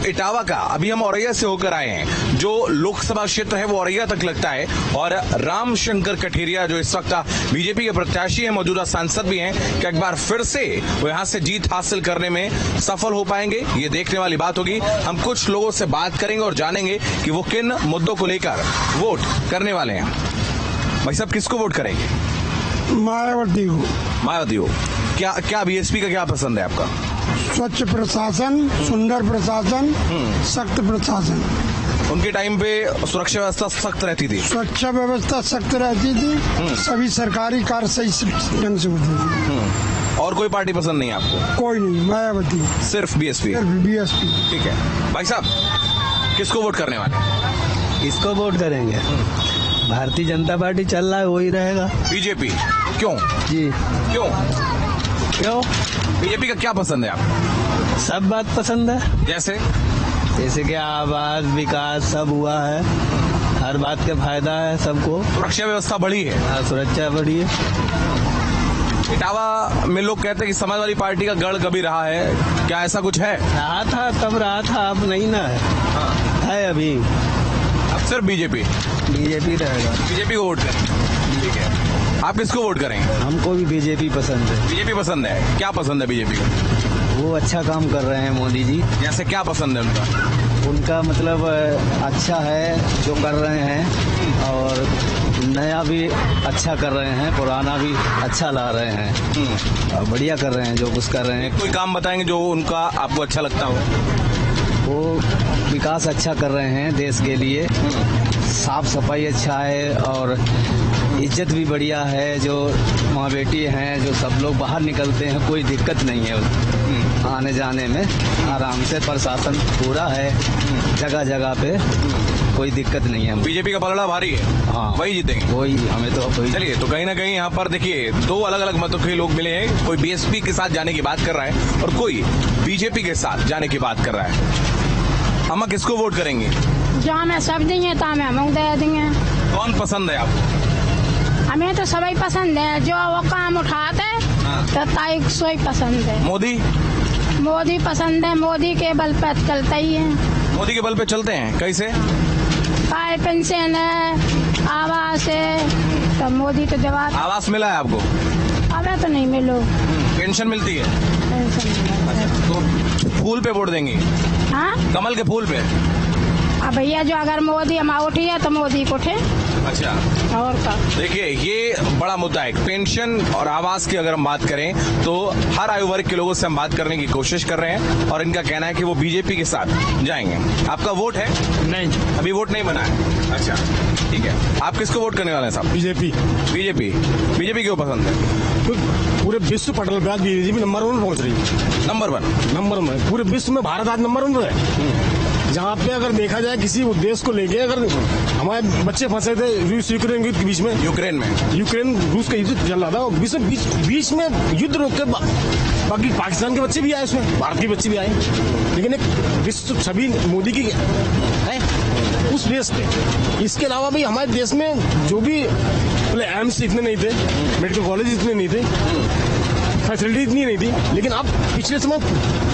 इटावा का, अभी हम औरैया से होकर आए हैं। जो लोकसभा क्षेत्र है वो औरैया तक लगता है और रामशंकर कठेरिया जो इस वक्त बीजेपी के प्रत्याशी हैं, मौजूदा सांसद भी हैं, कि एक बार फिर से वो यहां से जीत हासिल करने में सफल हो पाएंगे, ये देखने वाली बात होगी। हम कुछ लोगों से बात करेंगे और जानेंगे कि वो किन मुद्दों को लेकर वोट करने वाले हैं। भाई साहब, किसको वोट करेंगे? मायावती को। मायावती को। क्या बीएसपी का क्या पसंद है आपका? स्वच्छ प्रशासन, सुंदर प्रशासन, सख्त प्रशासन। उनके टाइम पे सुरक्षा व्यवस्था सख्त रहती थी। सुरक्षा व्यवस्था सख्त रहती थी, सभी सरकारी कार्य सही ढंग से होते थे। और कोई पार्टी पसंद नहीं है आपको? कोई नहीं, मायावती, सिर्फ बीएसपी। सिर्फ बीएसपी। ठीक है भाई साहब, किसको वोट करने वाले? इसको वोट करेंगे। भारतीय जनता पार्टी चल रहा है, वही रहेगा। बीजेपी क्यों? जी क्यों? बीजेपी का क्या पसंद है आपको? सब बात पसंद है। जैसे कि आवास, विकास सब हुआ है, हर बात का फायदा है सबको। सुरक्षा व्यवस्था बढ़ी है। हाँ, सुरक्षा बढ़ी है। इटावा में लोग कहते हैं कि समाजवादी पार्टी का गढ़ कभी रहा है, क्या ऐसा कुछ है? रहा था, तब रहा था, अब नहीं ना है। है अभी। अब सिर्फ बीजेपी रहेगा। बीजेपी को वोट करें। ठीक है, आप किसको वोट करेंगे? हमको भी बीजेपी पसंद है। बीजेपी पसंद है। क्या पसंद है बीजेपी का? वो अच्छा काम कर रहे हैं मोदी जी। जैसे क्या पसंद है उनका मतलब अच्छा है जो कर रहे हैं, और नया भी अच्छा कर रहे हैं, पुराना भी अच्छा ला रहे हैं, और बढ़िया कर रहे हैं जो कुछ कर रहे हैं। कोई काम बताएंगे जो उनका आपको अच्छा लगता हो? वो विकास अच्छा कर रहे हैं देश के लिए, साफ सफाई अच्छा है, और इज्जत भी बढ़िया है। जो माँ बेटी हैं, जो सब लोग बाहर निकलते हैं, कोई दिक्कत नहीं है आने जाने में, आराम से प्रशासन पूरा है जगह जगह पे, कोई दिक्कत नहीं है। बीजेपी का पलड़ा भारी है। हाँ, वही जीतेंगे। वही हमें तो वही। चलिए, तो कहीं ना कहीं यहाँ पर देखिए दो अलग अलग मतों के लोग मिले हैं। कोई बीएसपी के साथ जाने की बात कर रहा है और कोई बीजेपी के साथ जाने की बात कर रहा है। अम्मा, किसको वोट करेंगे? जो हमें सब देंगे तो हमें दे देंगे। कौन पसंद है आपको? हमें तो सभी पसंद है, जो वो काम उठाते तो ताई सोई पसंद है। मोदी पसंद है। मोदी के बल पे चलता ही है। मोदी के बल पे चलते हैं। कैसे? काय पेंशन है, आवास है, तो मोदी तो जवाब। आवास मिला है आपको? हमें तो नहीं मिलो। पेंशन मिलती है? तो फूल पे वोट देंगे? हाँ, कमल के फूल पे। अब भैया जो अगर मोदी हम उठी है तो मोदी को उठे। अच्छा, और क्या? देखिए, ये बड़ा मुद्दा है। पेंशन और आवास की अगर हम बात करें तो हर आयु वर्ग के लोगों से हम बात करने की कोशिश कर रहे हैं और इनका कहना है कि वो बीजेपी के साथ जाएंगे। आपका वोट है? नहीं, अभी वोट नहीं बना है। अच्छा, ठीक है। आप किसको वोट करने वाले हैं साहब? बीजेपी। बीजेपी क्यों पसंद है? पूरे विश्व पटल पे आज बीजेपी नंबर 1 पहुंच रही है। नंबर वन पूरे विश्व में भारत आज नंबर 1 पर है। जहाँ पे अगर देखा जाए किसी उद्देश्य को लेके, अगर हमारे बच्चे फंसे थे रूस यूक्रेन युद्ध के बीच में, यूक्रेन रूस का युद्ध चल रहा था, बीच में युद्ध रोक के बाकी पाकिस्तान के बच्चे भी आए, उसमें भारत के बच्चे भी आए, लेकिन एक विश्व छवि मोदी की है उस बेस पे। इसके अलावा भी हमारे देश में जो भी एम्स इतने नहीं थे, मेडिकल कॉलेज इतने नहीं थे, फैसिलिटी इतनी नहीं थी, लेकिन अब पिछले समय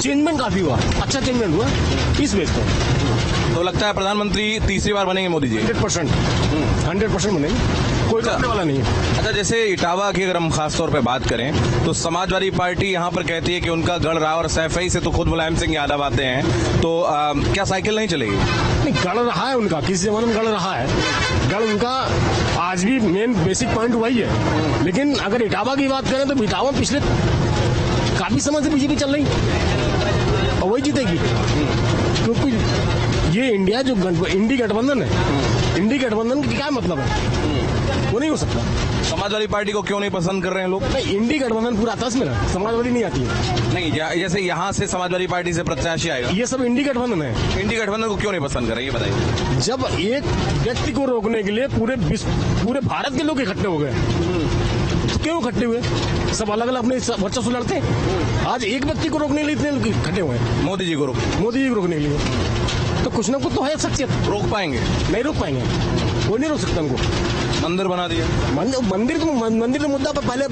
चेंजमेंट काफी हुआ, अच्छा चेंजमेंट हुआ इस बेस पर। तो लगता है प्रधानमंत्री तीसरी बार बनेंगे मोदी जी? 100% बनेंगे, कोई करने वाला नहीं है। अच्छा, जैसे इटावा की अगर हम खासतौर पे बात करें तो समाजवादी पार्टी यहाँ पर कहती है कि उनका गढ़ रहा, और सैफई से तो खुद मुलायम सिंह यादव आते हैं, तो क्या साइकिल नहीं चलेगी? नहीं, गढ़ रहा है उनका, किसी जमाने में गढ़ रहा है। गढ़ उनका आज भी मेन बेसिक पॉइंट वही है। लेकिन अगर इटावा की बात करें तो इटावा पिछले काफी समय से बीजेपी चल रही और वही जीतेगी, क्योंकि ये इंडिया जो इंडी गठबंधन है, इंडी गठबंधन की क्या मतलब है? वो नहीं हो सकता। समाजवादी पार्टी को क्यों नहीं पसंद कर रहे हैं लोग? नहीं, इंडी गठबंधन पूरा आता है इसमें ना, समाजवादी नहीं आती है। नहीं, जैसे यहाँ से समाजवादी पार्टी से प्रत्याशी आएगा, ये सब इंडी गठबंधन है। इंडी गठबंधन को क्यों नहीं पसंद कर रहे, ये बताइए। जब एक व्यक्ति को रोकने के लिए पूरे भारत के लोग इकट्ठे हो गए, तो क्यों इकट्ठे हुए? सब अलग अलग अपने वर्चस्व लड़ते। आज एक व्यक्ति को रोकने के लिए इतने लोग इकट्ठे हुए हैं। मोदी जी को रोकने के लिए, तो कुछ ना कुछ तो है शख्सियत। रोक पाएंगे? नहीं रोक पाएंगे, कोई नहीं रोक सकता उनको। मंदिर बना दिया। मंदिर तो मुद्दा पहले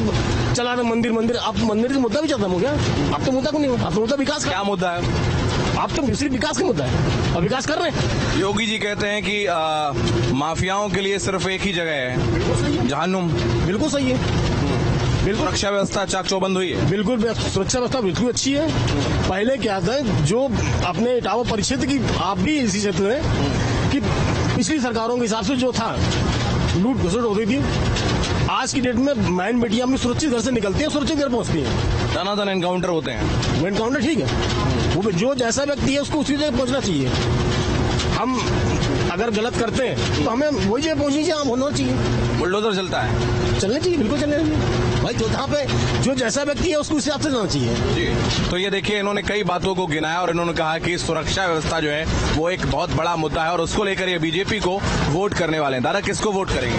चला रहे, मंदिर अब मंदिर का मुद्दा भी खत्म हो गया। अब तो मुद्दा को नहीं, अब तो मुद्दा विकास का। क्या मुद्दा है? आप तो सिर्फ विकास का मुद्दा है और विकास कर रहे हैं। योगी जी कहते हैं कि माफियाओं के लिए सिर्फ एक ही जगह है, जहन्नुम। बिल्कुल सही है, बिल्कुल। सुरक्षा व्यवस्था चाक चौबंद हुई है। बिल्कुल, सुरक्षा व्यवस्था बिल्कुल अच्छी है। पहले क्या था, जो अपने इटावा परिक्षेत्र की, आप भी इसी क्षेत्र में, कि पिछली सरकारों के हिसाब से जो था लूट घुसट होती थी। आज की डेट में मैन बेटियां अपनी सुरक्षित घर से निकलती है, सुरक्षित घर पहुंचती है। धनाधन एनकाउंटर होते हैं। एनकाउंटर ठीक है, वो जो जैसा व्यक्ति है उसको उसी जगह पहुंचना चाहिए। हम अगर गलत करते हैं तो हमें वही जगह पहुंचनी चाहिए, होना चाहिए। बुलडोजर चलता है, चलना चाहिए, बिल्कुल चलना चाहिए भाई। तो जहाँ पे जो जैसा व्यक्ति है उसको उस हिसाब से जाना चाहिए जी। तो ये देखिए, इन्होंने कई बातों को गिनाया और इन्होंने कहा कि सुरक्षा व्यवस्था जो है वो एक बहुत बड़ा मुद्दा है और उसको लेकर ये बीजेपी को वोट करने वाले हैं। दादा, किसको वोट करेंगे?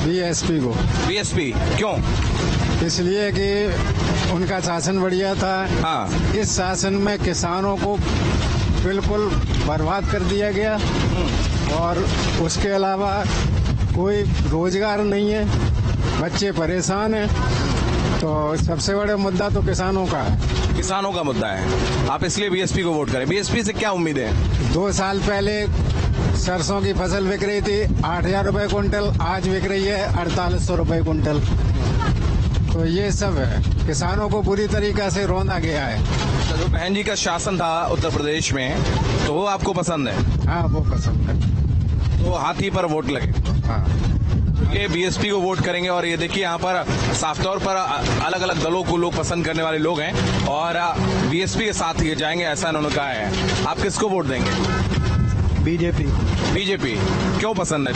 बीएसपी को। बीएसपी क्यों? इसलिए कि उनका शासन बढ़िया था। हाँ। इस शासन में किसानों को बिल्कुल बर्बाद कर दिया गया और उसके अलावा कोई रोजगार नहीं है, बच्चे परेशान हैं। तो सबसे बड़ा मुद्दा तो किसानों का है। किसानों का मुद्दा है, आप इसलिए बीएसपी को वोट करें। बीएसपी से क्या उम्मीद है? 2 साल पहले सरसों की फसल बिक रही थी 8,000 रुपए कुंटल, आज बिक रही है 4800 रुपए कुंटल। तो ये सब है, किसानों को बुरी तरीका से रौंदा गया है। जो बहन जी का शासन था उत्तर प्रदेश में, तो वो आपको पसंद है? हाँ, वो पसंद है। तो हाथी पर वोट लगे। हाँ, ये बीएसपी को वोट करेंगे और ये देखिए यहाँ पर साफ तौर पर अलग अलग दलों को लोग पसंद करने वाले लोग हैं और बीएसपी के साथ ये जाएंगे, ऐसा इन्होंने कहा है। आप किसको वोट देंगे? बीजेपी। बीजेपी क्यों पसंद है?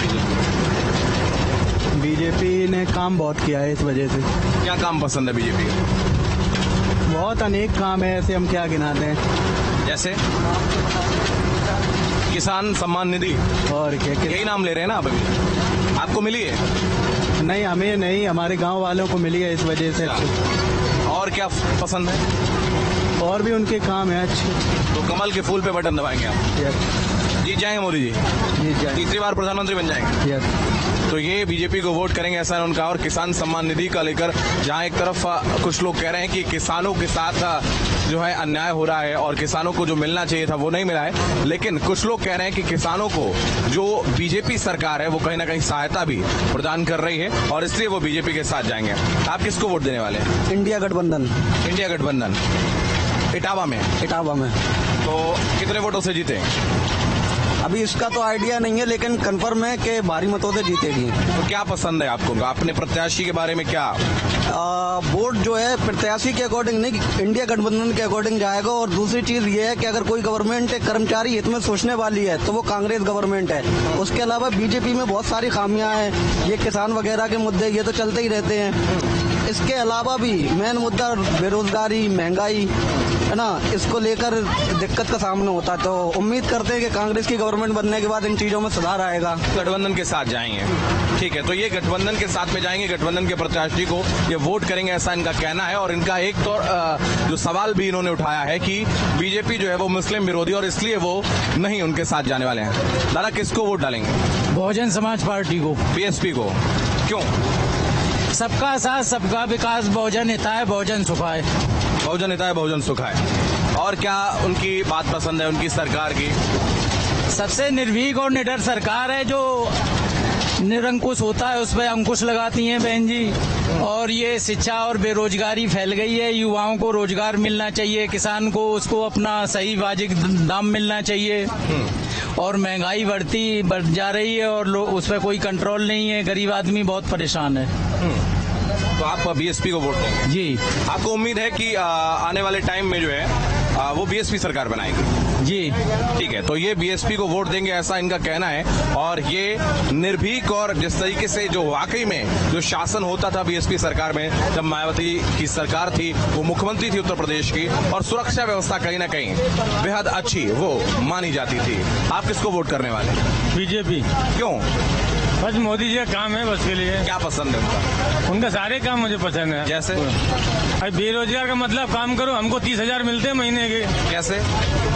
बीजेपी ने काम बहुत किया है, इस वजह से। क्या काम पसंद है बीजेपी का? बहुत अनेक काम है, ऐसे हम क्या गिनाते हैं। जैसे किसान सम्मान निधि और क्या यही नाम ले रहे हैं ना आप अभी? आपको मिली है? नहीं, हमें नहीं, हमारे गांव वालों को मिली है, इस वजह से। और क्या पसंद है? और भी उनके काम है अच्छे। तो कमल के फूल पे बटन दबाएंगे आप? जीत जाएंगे मोदी जी? जीत जाएंगे। तीसरी बार प्रधानमंत्री बन जाएंगे? यस। तो ये बीजेपी को वोट करेंगे, ऐसा उनका। और किसान सम्मान निधि का लेकर जहां एक तरफ कुछ लोग कह रहे हैं कि किसानों के साथ जो है अन्याय हो रहा है और किसानों को जो मिलना चाहिए था वो नहीं मिला है, लेकिन कुछ लोग कह रहे हैं कि किसानों को जो बीजेपी सरकार है वो कहीं ना कहीं सहायता भी प्रदान कर रही है और इसलिए वो बीजेपी के साथ जाएंगे। आप किसको वोट देने वाले हैं? इंडिया गठबंधन। इंडिया गठबंधन। इटावा में? इटावा में। तो कितने वोटों से जीते? अभी इसका तो आइडिया नहीं है, लेकिन कंफर्म है कि भारी मतों से जीतेगी। तो क्या पसंद है आपको? अपने प्रत्याशी के बारे में क्या? वोट जो है प्रत्याशी के अकॉर्डिंग नहीं, इंडिया गठबंधन के अकॉर्डिंग जाएगा। और दूसरी चीज ये है कि अगर कोई गवर्नमेंट कर्मचारी हित में सोचने वाली है तो वो कांग्रेस गवर्नमेंट है। उसके अलावा बीजेपी में बहुत सारी खामियां हैं, ये किसान वगैरह के मुद्दे ये तो चलते ही रहते हैं। इसके अलावा भी मेन मुद्दा बेरोजगारी, महंगाई है ना, इसको लेकर दिक्कत का सामना होता है। तो उम्मीद करते हैं कि कांग्रेस की गवर्नमेंट बनने के बाद इन चीजों में सुधार आएगा। गठबंधन के साथ जाएंगे, ठीक है। तो ये गठबंधन के साथ में जाएंगे, गठबंधन के प्रत्याशी को ये वोट करेंगे, ऐसा इनका कहना है। और इनका एक तो जो सवाल भी इन्होंने उठाया है कि बीजेपी जो है वो मुस्लिम विरोधी और इसलिए वो नहीं उनके साथ जाने वाले हैं। दादा, किसको वोट डालेंगे? बहुजन समाज पार्टी को। बीएसपी को क्यों? सबका साथ, सबका विकास, बहुजन हिताय बहुजन सुखाय। बहुजन हिताय बहुजन सुखाय। और क्या उनकी बात पसंद है उनकी सरकार की? सबसे निर्भीक और निडर सरकार है, जो निरंकुश होता है उस पर अंकुश लगाती हैं बहन जी। और ये शिक्षा और बेरोजगारी फैल गई है, युवाओं को रोजगार मिलना चाहिए, किसान को उसको अपना सही वाजिब दाम मिलना चाहिए। और महंगाई बढ़ जा रही है और उस पर कोई कंट्रोल नहीं है, गरीब आदमी बहुत परेशान है। तो आप बीएसपी को वोट देंगे? जी। आपको उम्मीद है कि आने वाले टाइम में जो है वो बीएसपी सरकार बनाएगी? जी, ठीक है। तो ये बीएसपी को वोट देंगे, ऐसा इनका कहना है। और ये निर्भीक और जिस तरीके से जो वाकई में जो शासन होता था बीएसपी सरकार में, जब मायावती की सरकार थी, वो मुख्यमंत्री थी उत्तर प्रदेश की, और सुरक्षा व्यवस्था कहीं ना कहीं बेहद अच्छी वो मानी जाती थी। आप किसको वोट करने वाले? बीजेपी। क्यों? बस मोदी जी का काम है, बस के लिए। क्या पसंद है उनका? उनका सारे काम मुझे पसंद है। जैसे? अरे बेरोजगार का मतलब काम करो, हमको 30,000 मिलते हैं महीने के। कैसे?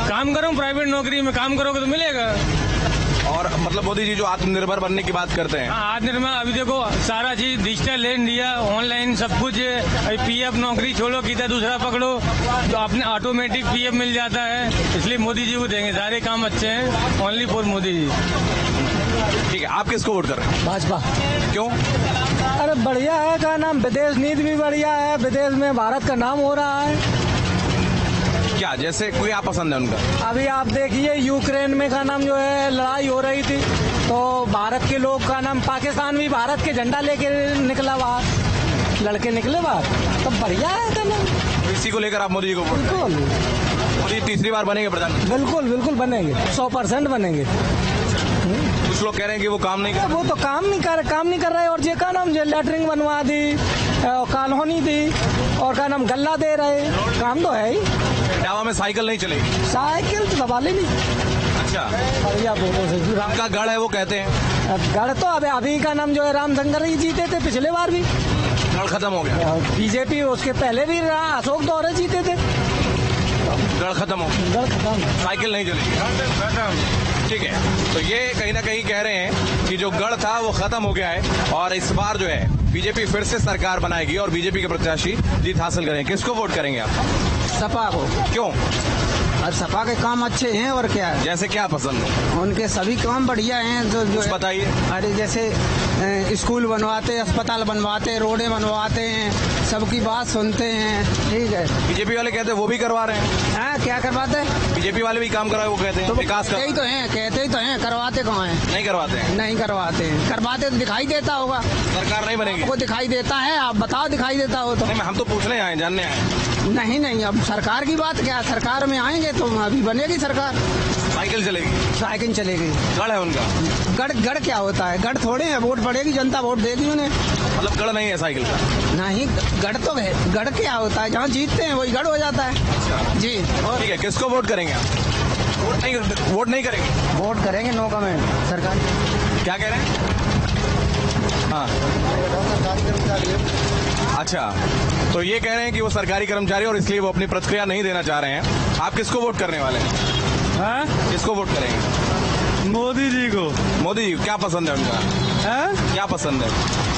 काम करो प्राइवेट नौकरी में, काम करोगे तो मिलेगा। और मतलब मोदी जी जो आत्मनिर्भर बनने की बात करते हैं, आत्मनिर्भर अभी देखो सारा चीज डिजिटल ले लिया, ऑनलाइन सब कुछ। पीएफ नौकरी छोड़ो, किधर दूसरा पकड़ो तो अपने ऑटोमेटिक पीएफ मिल जाता है। इसलिए मोदी जी को देंगे, सारे काम अच्छे हैं, ओनली फॉर मोदी जी। ठीक है, आप किसको वोट कर रहे हैं? भाजपा। क्यों? अरे बढ़िया है, का नाम विदेश नीति भी बढ़िया है, विदेश में भारत का नाम हो रहा है। क्या जैसे कोई आप पसंद है उनका? अभी आप देखिए यूक्रेन में का नाम जो है लड़ाई हो रही थी, तो भारत के लोग का नाम, पाकिस्तान भी भारत के झंडा लेके निकला बाहर, लड़के निकले बाहर, तो बढ़िया है का नाम। तो इसी को लेकर आप मोदी जी को वोट करें? बिल्कुल मोदी तीसरी बार बनेंगे प्रधानमंत्री? बिल्कुल बनेंगे, 100% बनेंगे। कुछ लोग कह रहे हैं कि वो काम नहीं कर वो तो काम नहीं कर रहे, और जे का नाम जो लेटरिंग बनवा दी, कॉलोनी दी, और का नाम गल्ला दे रहे, काम तो है ही। इटावा में साइकिल नहीं चलेगी? साइकिल तो दबा लेनी। अच्छा, बढ़िया राम का गढ़ है वो कहते हैं। गढ़ तो अभी का नाम जो है रामशंकर ही जीते थे, पिछले बार भी गढ़ खत्म हो गया। बीजेपी उसके पहले भी अशोक दौरे जीते थे। गढ़ खत्म हो गया, गढ़ खत्म, साइकिल नहीं चलेगी। ठीक है, तो ये कहीं ना कहीं कह रहे हैं कि जो गढ़ था वो खत्म हो गया है और इस बार जो है बीजेपी फिर से सरकार बनाएगी और बीजेपी के प्रत्याशी जीत हासिल करेंगे। किसको वोट करेंगे आप? सपा को। क्यों? और सपा के काम अच्छे हैं, और क्या है, जैसे क्या पसंद है? उनके सभी काम बढ़िया हैं। जो बताइए। अरे जैसे स्कूल बनवाते, अस्पताल बनवाते, रोडें बनवाते हैं, सबकी बात सुनते हैं। ठीक है, बीजेपी वाले कहते हैं वो भी करवा रहे हैं। हाँ, क्या करवाते हैं? बीजेपी वाले भी काम कराए, वो कहते हैं विकास कहते ही तो हैं, करवाते कहाँ हैं? नहीं करवाते हैं। नहीं करवाते हैं, करवाते तो दिखाई देता होगा। सरकार नहीं बनेगी? आपको दिखाई देता है? आप बताओ, दिखाई देता हो तो। नहीं, हम तो पूछने आए, जानने आए। नहीं, अब सरकार की बात क्या, सरकार में आएंगे तो अभी बनेगी सरकार। साइकिल चलेगी? साइकिल चलेगी। गढ़ है उनका? गढ़ क्या होता है? गढ़ थोड़े है, वोट पड़ेगी, जनता वोट देगी उन्हें। मतलब गढ़ नहीं है साइकिल का? नहीं, गढ़ तो है। गढ़ क्या होता है? जहाँ जीतते हैं वही गढ़ हो जाता है। जी। ठीक है, किसको वोट करेंगे आप? वोट नहीं करेंगे? वोट करेंगे, नो कमेंट। सरकार क्या कह रहे हैं? हाँ, अच्छा, तो ये कह रहे हैं कि वो सरकारी कर्मचारी और इसलिए वो अपनी प्रतिक्रिया नहीं देना चाह रहे हैं। आप किसको वोट करने वाले हैं? किसको वोट करेंगे? मोदी जी को। मोदी जी, क्या पसंद है उनका? क्या पसंद है?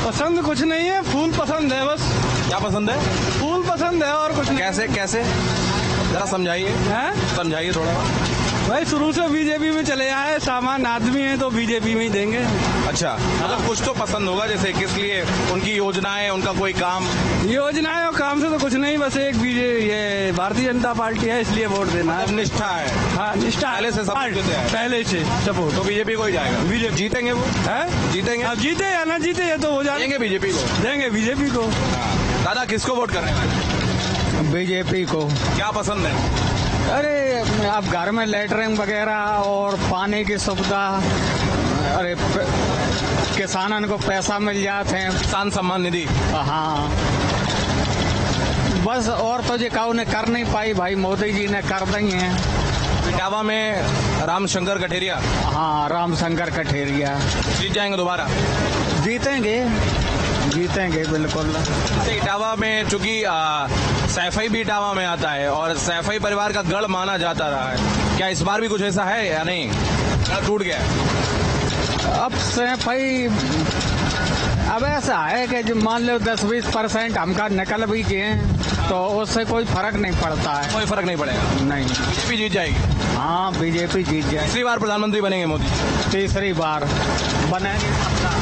पसंद कुछ नहीं है, फूल पसंद है बस। क्या पसंद है? फूल पसंद है और कुछ नहीं। कैसे जरा समझाइए। समझाइए थोड़ा। भाई शुरू से बीजेपी में चले आए, सामान्य आदमी है तो बीजेपी में ही देंगे। अच्छा, मतलब कुछ तो पसंद होगा, जैसे किस लिए? उनकी योजनाएं, उनका कोई काम? योजनाएं और काम से तो कुछ नहीं, बस एक ये भारतीय जनता पार्टी है, इसलिए वोट देना है। निष्ठा है? हाँ, निष्ठा पहले से सपोर्ट देते हैं? पहले से सपोर्ट। तो बीजेपी को ही जाएगा? बीजेपी जीतेंगे वो? जीतेंगे? अब जीते या ना जीते, ये तो हो जाएंगे। बीजेपी को देंगे, बीजेपी को। दादा, किसको वोट करने वाले? बीजेपी को। क्या पसंद है? अरे अब घर में लेटरिंग वगैरह और पानी की सुविधा, अरे किसानों को पैसा मिल जाते हैं, किसान सम्मान निधि। हाँ, बस और तो ये काउ ने कर नहीं पाई, भाई मोदी जी ने कर दी है। इटावा में रामशंकर कठेरिया? हाँ, रामशंकर कठेरिया जीत जाएंगे दोबारा? जीतेंगे बिल्कुल। इटावा में चूंकि सैफई भी इटावा में आता है और सैफई परिवार का गढ़ माना जाता रहा है, क्या इस बार भी कुछ ऐसा है या नहीं? गढ़ टूट गया? अब सैफई, अब ऐसा है कि जो मान लो 10-20% हमका निकल भी गए तो उससे कोई फर्क नहीं पड़ता है। कोई फर्क नहीं पड़ेगा? नहीं। बीजेपी जीत जाएगी? हाँ, बीजेपी जीत जाएगी। तीसरी बार प्रधानमंत्री बनेंगे मोदी? तीसरी बार बनेंगे।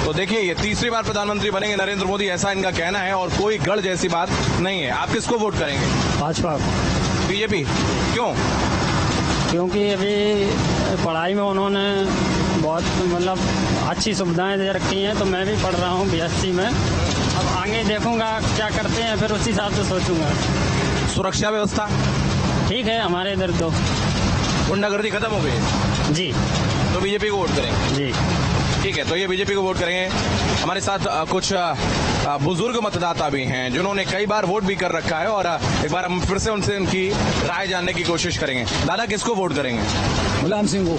तो देखिए, ये तीसरी बार प्रधानमंत्री बनेंगे नरेंद्र मोदी, ऐसा इनका कहना है और कोई गढ़ जैसी बात नहीं है। आप किसको वोट करेंगे? भाजपा। बीजेपी? क्यों? क्योंकि अभी पढ़ाई में उन्होंने बहुत मतलब अच्छी सुविधाएं दे रखी हैं, तो मैं भी पढ़ रहा हूँ BSc में। अब आगे देखूंगा क्या करते हैं, फिर उस हिसाब से सोचूंगा। सुरक्षा व्यवस्था ठीक है हमारे इधर तो। गुंडागर्दी खत्म हो गई? जी। तो बीजेपी को वोट करेंगे? जी। ठीक है, तो ये बीजेपी को वोट करेंगे। हमारे साथ कुछ बुजुर्ग मतदाता भी हैं जिन्होंने कई बार वोट भी कर रखा है और एक बार हम फिर से उनसे उनकी राय जानने की कोशिश करेंगे। दादा, किसको वोट करेंगे? गुलाम सिंह को।